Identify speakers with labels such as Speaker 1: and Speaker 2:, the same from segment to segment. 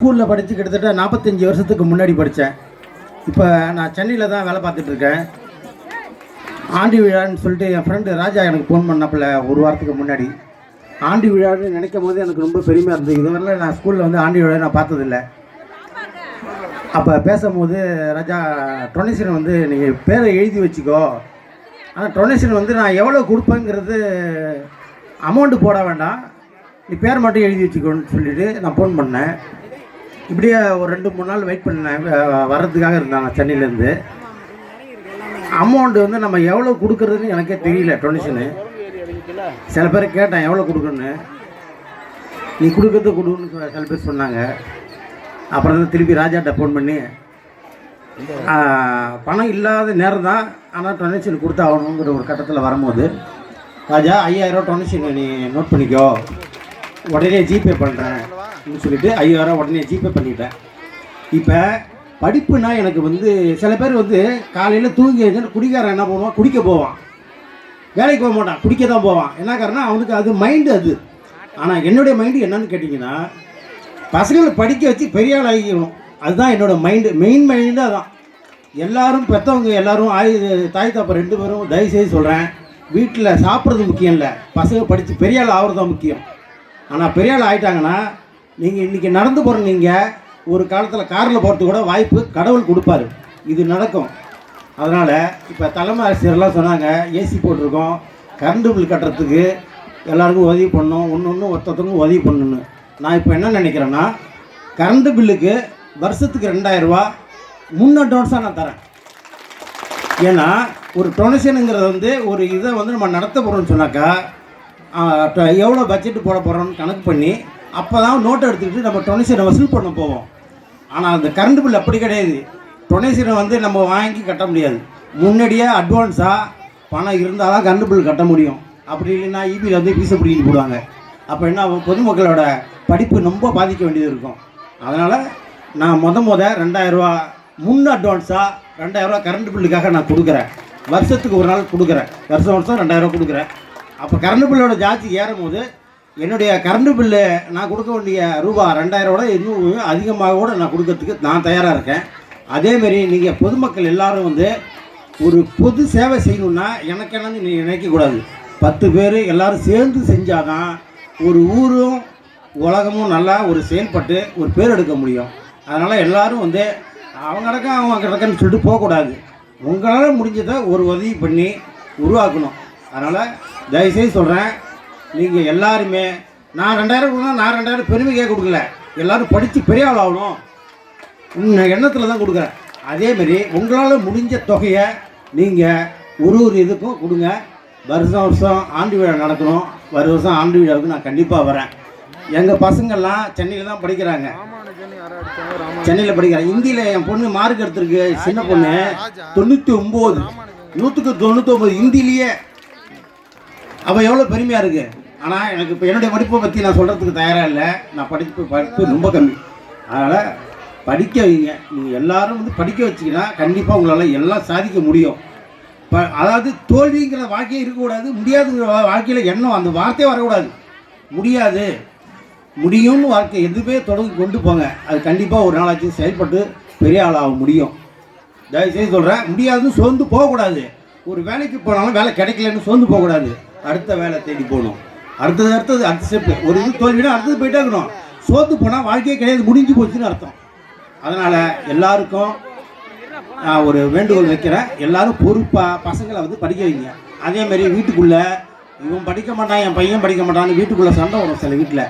Speaker 1: ஸ்கூலில் படித்து கிட்டத்தட்ட 45 வருஷத்துக்கு முன்னாடி படித்தேன். இப்போ நான் சென்னையில் தான் வேலை பார்த்துட்ருக்கேன். ஆண்டு விழான்னு சொல்லிட்டு என் ஃப்ரெண்டு ராஜா எனக்கு ஃபோன் பண்ணப்பில் ஒரு வாரத்துக்கு முன்னாடி ஆண்டு விழான்னு நினைக்கும் போது எனக்கு ரொம்ப பெருமையாக இருந்தது. இதுவரையில் நான் ஸ்கூலில் வந்து ஆண்டு விழா நான் பார்த்ததில்லை. அப்போ பேசும்போது ராஜா டொனேஷன் வந்து நீங்கள் பேரை எழுதி வச்சுக்கோ, ஆனால் டொனேஷன் வந்து நான் எவ்வளோ கொடுப்பேங்கிறது அமௌண்ட்டு போட வேண்டாம், நீ பேர் மட்டும் எழுதி வச்சுக்கோன்னு சொல்லிவிட்டு நான் ஃபோன் பண்ணேன். இப்படியே ஒரு 2-3 நாள் வெயிட் பண்ணேன். வர்றதுக்காக இருந்தாங்க சென்னையிலேருந்து. அமௌண்ட்டு வந்து நம்ம எவ்வளோ கொடுக்குறதுன்னு எனக்கே தெரியல. டொனேஷனு சில பேர் கேட்டேன் எவ்வளோ கொடுக்குன்னு, நீ கொடுக்குறது கொடுன்னு சில பேர் சொன்னாங்க. அப்புறம் தான் திருப்பி ராஜாட்ட ஃபோன் பண்ணி பணம் இல்லாத நேரம் தான், ஆனால் டொனேஷன் கொடுத்தாகணுங்கிற ஒரு கட்டத்தில் வரும்போது, ராஜா 5000 டொனேஷன் நீ நோட் பண்ணிக்கோ, உடனே ஜிபே பண்ணுறேன் அப்படின்னு சொல்லிட்டு 5000 உடனே ஜிபே பண்ணிட்டேன். இப்போ படிப்புனா எனக்கு வந்து சில பேர் வந்து காலையில் தூங்கி குடிக்காரன் என்ன பண்ணுவான், குடிக்க போவான், வேலைக்கு போக மாட்டான், குடிக்க தான் போவான். என்ன காரணம், அவனுக்கு அது மைண்டு அது. ஆனால் என்னுடைய மைண்டு என்னன்னு கேட்டிங்கன்னா, பசங்களை படிக்க வச்சு பெரிய ஆள் ஆகிக்கணும், அதுதான் என்னோடய மைண்டு. மெயின் மைண்டு அதான். எல்லோரும் பெற்றவங்க எல்லோரும் தாய் தாப்பா 2 பேரும் தயவுசெய்து சொல்கிறேன், வீட்டில் சாப்பிட்றது முக்கியம் இல்லை, பசங்க படித்து பெரிய ஆள் ஆகிறது தான் முக்கியம். ஆனால் பெரிய ஆள் ஆகிட்டாங்கன்னா நீங்கள் இன்றைக்கி நடந்து போகிற நீங்கள் ஒரு காலத்தில் காரில் போகிறதுக்கு கூட வாய்ப்பு கடவுள் கொடுப்பாரு. இது நடக்கும். அதனால் இப்போ தலைமை ஆசிரியர்லாம் சொன்னாங்க, ஏசி போட்டிருக்கோம், கரண்ட் பில் கட்டுறதுக்கு எல்லாருக்கும் உதவி பண்ணணும், ஒன்று ஒருத்தருக்கும் உதவி பண்ணணுன்னு. நான் இப்போ என்ன நினைக்கிறேன்னா, கரண்ட் பில்லுக்கு வருஷத்துக்கு 2000 ரூபா முன் அட்வான்ஸாக நான் தரேன். ஏன்னா ஒரு டொனேஷனுங்கிறது வந்து ஒரு இதை வந்து நம்ம நடத்த போகிறோம்னு சொன்னாக்கா எவ்வளோ பட்ஜெட்டு போட போகிறோம்னு கணக்கு பண்ணி அப்போ தான் நோட்டை எடுத்துக்கிட்டு நம்ம டொனேஷனை வசூல் பண்ண போவோம். ஆனால் அந்த கரண்ட் பில் அப்படி கிடையாது. டொனேஷனை வந்து நம்ம வாங்கி கட்ட முடியாது. முன்னாடியே அட்வான்ஸாக பணம் இருந்தால் தான் கரண்ட் பில் கட்ட முடியும். அப்படி இல்லைன்னா இபியில் வந்து பீஸை பிடிக்கிட்டு போடுவாங்க. அப்போ என்ன பொதுமக்களோட படிப்பு ரொம்ப பாதிக்க வேண்டியது இருக்கும். அதனால் நான் முத 2000 ரூபா முன் அட்வான்ஸாக 2000 ரூபா கரண்ட் பில்லுக்காக நான் கொடுக்குறேன். வருஷத்துக்கு ஒரு நாள் கொடுக்குறேன், வருஷம் 2000 ரூபா கொடுக்குறேன். அப்போ கரண்ட் பில்லோட ஜாஸ்தி ஏறும் போது என்னுடைய கரண்ட் பில்லு நான் கொடுக்க வேண்டிய ரூபா 2000 இன்னும் அதிகமாக கூட நான் கொடுக்கறதுக்கு நான் தயாராக இருக்கேன். அதேமாரி நீங்கள் பொதுமக்கள் எல்லோரும் வந்து ஒரு பொது சேவை செய்யணுன்னா எனக்கு என்னன்னு நீங்கள் நினைக்கக்கூடாது. 10 பேர் எல்லோரும் சேர்ந்து செஞ்சால் தான் ஒரு ஊரும் உலகமும் நல்லா ஒரு செயல்பட்டு ஒரு பேர் எடுக்க முடியும். அதனால் எல்லோரும் வந்து அவங்க கிடக்கன்னு சொல்லிட்டு போகக்கூடாது. உங்களால் முடிஞ்சதை ஒரு உதவி பண்ணி உருவாக்கணும். அதனால் தயவுசெய்து சொல்கிறேன், நீங்கள் எல்லாருமே நான் 2000 கொடுத்தா நான் 2000 பெருமைக்கே கொடுக்கல, எல்லோரும் படித்து பெரிய ஆள் ஆகணும் எண்ணத்தில் தான் கொடுக்குறேன். அதேமாரி உங்களால் முடிஞ்ச தொகையை நீங்கள் ஒரு இதுக்கும் கொடுங்க. வருஷம் ஆண்டு விழா நடக்கணும். வருஷம் ஆண்டு விழாவுக்கு நான் கண்டிப்பாக வரேன். எங்கள் பசங்கள்லாம் சென்னையில் தான் படிக்கிறாங்க, சென்னையில் படிக்கிறேன். இந்தியில் என் பொண்ணு மார்க் எடுத்திருக்கு, சின்ன பொண்ணு 99, 100க்கு 99 இந்தியிலேயே. அவள் எவ்வளோ பெருமையாக இருக்குது. ஆனால் எனக்கு இப்போ என்னுடைய படிப்பை பற்றி நான் சொல்கிறதுக்கு தயாராக இல்லை. நான் படிப்பு ரொம்ப கம்மி. அதனால் படிக்க வைங்க. நீங்கள் எல்லோரும் வந்து படிக்க வச்சிங்கன்னா கண்டிப்பாக உங்களால் எல்லாம் சாதிக்க முடியும். இப்போ அதாவது தோல்விங்கிற வாழ்க்கையே இருக்கக்கூடாது, முடியாதுங்கிற வாழ்க்கையில் எண்ணம் அந்த வார்த்தையே வரக்கூடாது. முடியாது முடியும்னு வாழ்க்கை எதுவுமே தொடங்கி கொண்டு போங்க. அது கண்டிப்பாக ஒரு நாளாச்சும் செயல்பட்டு பெரிய ஆளாக முடியும். தயவுசெய்து சொல்கிறேன், முடியாதுன்னு சோர்ந்து போகக்கூடாது. ஒரு வேலைக்கு போனாலும் வேலை கிடைக்கலன்னு சோர்ந்து போகக்கூடாது. அடுத்த வேலை தேடி போகணும். அடுத்த ஸ்டெப்பு. ஒரு இது தோல்வினா அடுத்தது போயிட்டே இருக்கணும். சோர்ந்து போனால் வாழ்க்கையே கிடையாது, முடிஞ்சு போச்சுன்னு அர்த்தம். அதனால் எல்லாருக்கும் நான் ஒரு வேண்டுகோள் வைக்கிறேன், எல்லோரும் பொறுப்பாக பசங்களை வந்து படிக்க வைங்க. அதேமாரி வீட்டுக்குள்ளே இவன் படிக்க மாட்டான், என் பையன் படிக்க மாட்டான்னு வீட்டுக்குள்ளே சண்டை வரும் சில வீட்டில்.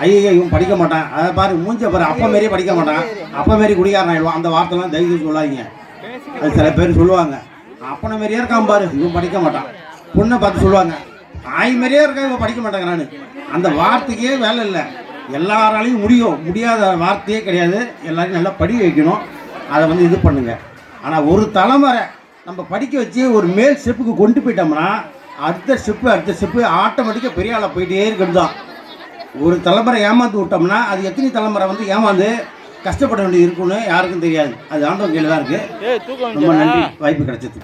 Speaker 1: ஐயோ இவன் படிக்க மாட்டான், அதை பாரு மூஞ்ச பாரு, அப்பா மாரியே படிக்க மாட்டான், அப்பா மாரி குடிகாரன் ஆகிடுவான். அந்த வார்த்தைலாம் தைரியம் சொல்லாதீங்க. அது சில பேர் சொல்லுவாங்க, அப்பனை மாரியே இருக்கான் பாரு இவன் படிக்க மாட்டான். பொண்ணை பார்த்து சொல்லுவாங்க, ஆய் மாரியே இருக்கா இவன் படிக்க மாட்டேங்கிறான்னு. அந்த வார்த்தைக்கே வேலை இல்லை. எல்லாராலையும் முடியும், முடியாத வார்த்தையே கிடையாது. எல்லாரையும் நல்லா படிக்க வைக்கணும். அதை வந்து இது பண்ணுங்க. ஆனால் ஒரு தலைமுறை நம்ம படிக்க வச்சு ஒரு மேல் ஸ்டெப்புக்கு கொண்டு போயிட்டோம்னா அடுத்த ஸ்டெப்பு ஆட்டோமேட்டிக்காக பெரிய ஆளாக போயிட்டே இருக்கிறது தான். ஒரு தலைமுறை ஏமாந்து விட்டோம்னா அது எத்தனை தலைமுறை வந்து ஏமாந்து கஷ்டப்பட வேண்டியது இருக்குன்னு யாருக்கும் தெரியாது. அது ஆண்டவன் கையில் தான் இருக்குது. ரொம்ப நன்றி வாய்ப்பு கிடைச்சது.